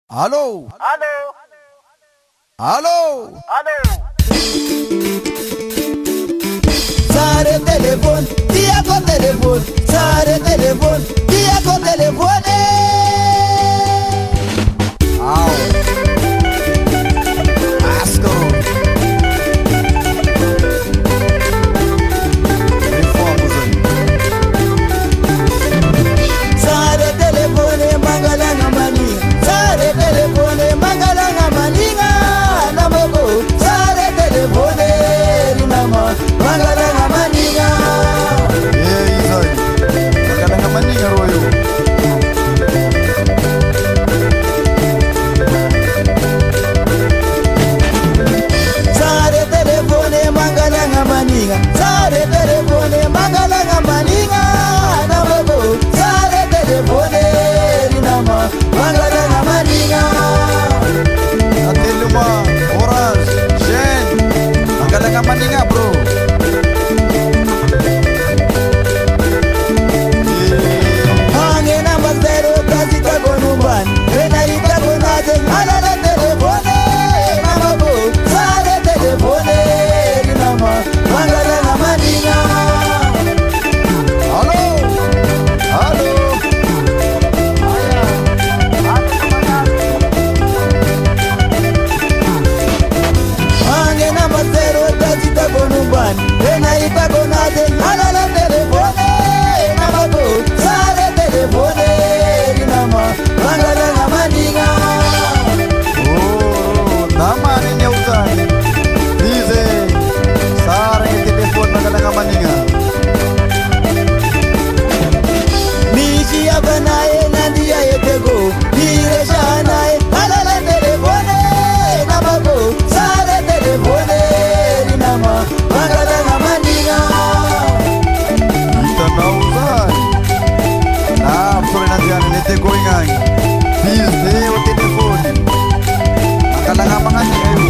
Aló. Aló. Aló. Aló. Sare telefon, dia con telefon. Sare telefon, dia con telefon. Au. Asco. Reformos aí. Sare telefone mangalanga mani. Sare telefone mangalanga maninga. Namoko. Sare telefone rinama mangalanga maninga. Isso aí. Magalanga maninga royo. Sare telefone mangalanga maninga. Sare telefone mangalanga maninga. Namoko. Sare telefone rinama mangalanga maninga. Atende uma Orange, gente. Magalanga maninga, bro. Angena mazero kasita konumban Rena ita konate Alala telefone Namako Sare telefone Rinama Mangala na maninga Alô. Alô. Angena mazero kasita konumban Rena ita konate Alala telefone Namako Sare telefone Rinama Mangala na maninga Oh, namanya niya usani. Dize. Sarang yung telefon magalanga maninga. Nishi abanaye nandiya yetego Nire shanaye alala telefone Namako sare telefone Rinama magala na maninga Ita na usani. Ah, pure na diyan nete goingan. Dize o telefone. Magalanga maninga yo.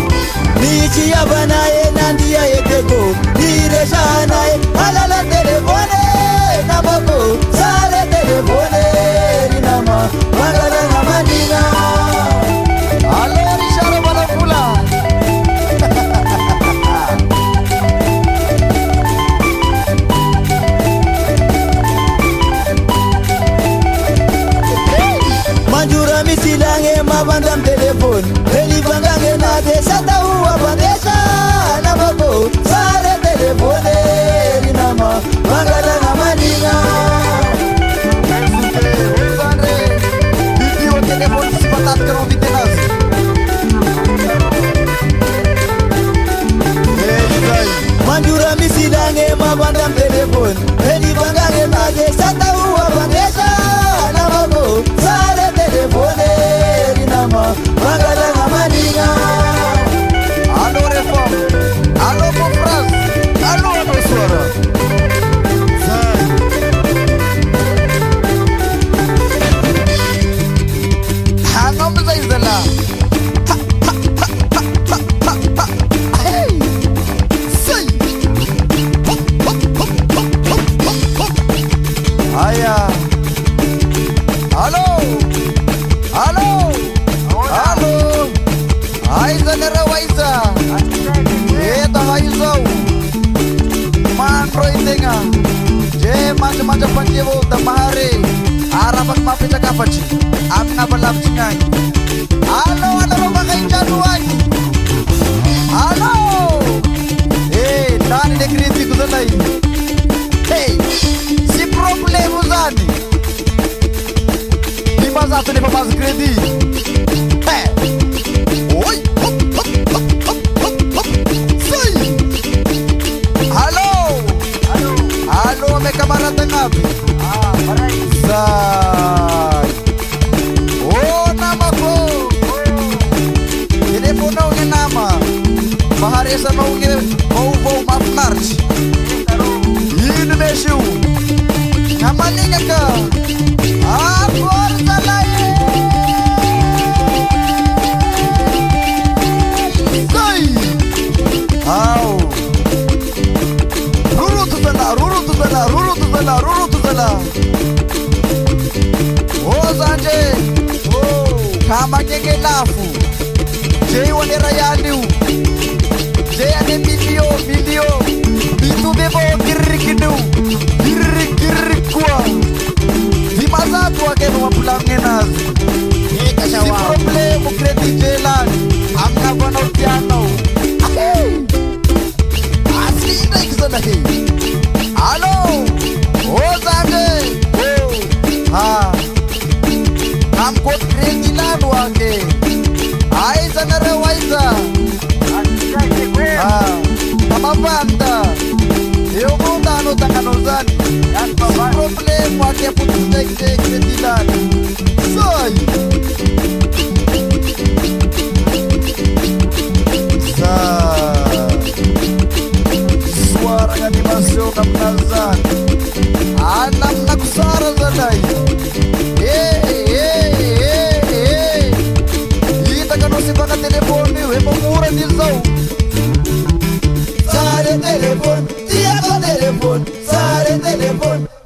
Nishi abanaye nandiya yetego Nire shanaye alala telefone Namako sare telefone Rinama magala na maninga Alô, Richard Balapula. Manjura misilange mabandam telefon Eli bangange nage sata uwa bandesha Namako sare telefone Rinama bangala na maninga Usane. Bibi o telefone se batat que não vi tenas. Isso aí. Manjura misilange mabandam telefon Eli bangange nage sata uwa bandesha Namako sare telefone Rinama bangala na maninga Alô, Reforma. Alô, Compras. Alô, professora. Vamos a ir lá. Aya. Alô. Alô. Alô. Aiza nera waiza. Eta waiza. Mandro itenga. Je manja panjevo tamare. Arabat mapita kapachi. Amna balap singai. Alô, alô, bagai jaduai. Alô. Dani de crítico dalai. Hey, se problema usani. Limazato de papas credi. Oi. Sai. Alô. Alô. Alô, me camarada ngapi? Maray. Sai. Oh, nama ko. Telepono ni nama. Bahari sa mau mau mafnarch. Ini meshu. Namalinga ka. Apor salai. Sai. Au. Ruru tutala. Oh, Zanje. Oh. Kamangenge lafu Jay wane rayaliu Jay ane milio Bitu bebo kirikinu Kirikwa Dimazatu wake mapulange nazi Si problemu kredi jelan Amna bono piano Asli ina ikisana hii Alo Ozange Ha Kamkot kredi lanu wake Aiza narawaiza Ha Kamabanda Eu munda no takanozani Si problemu wake pututekte kredi lanu Soy Suara yang dimasukkan nazar Anam nak suara zanai Kita kan masih pakai telepon ni Hebo murah ni zau Sare telepon, tiada telepon, sare telepon.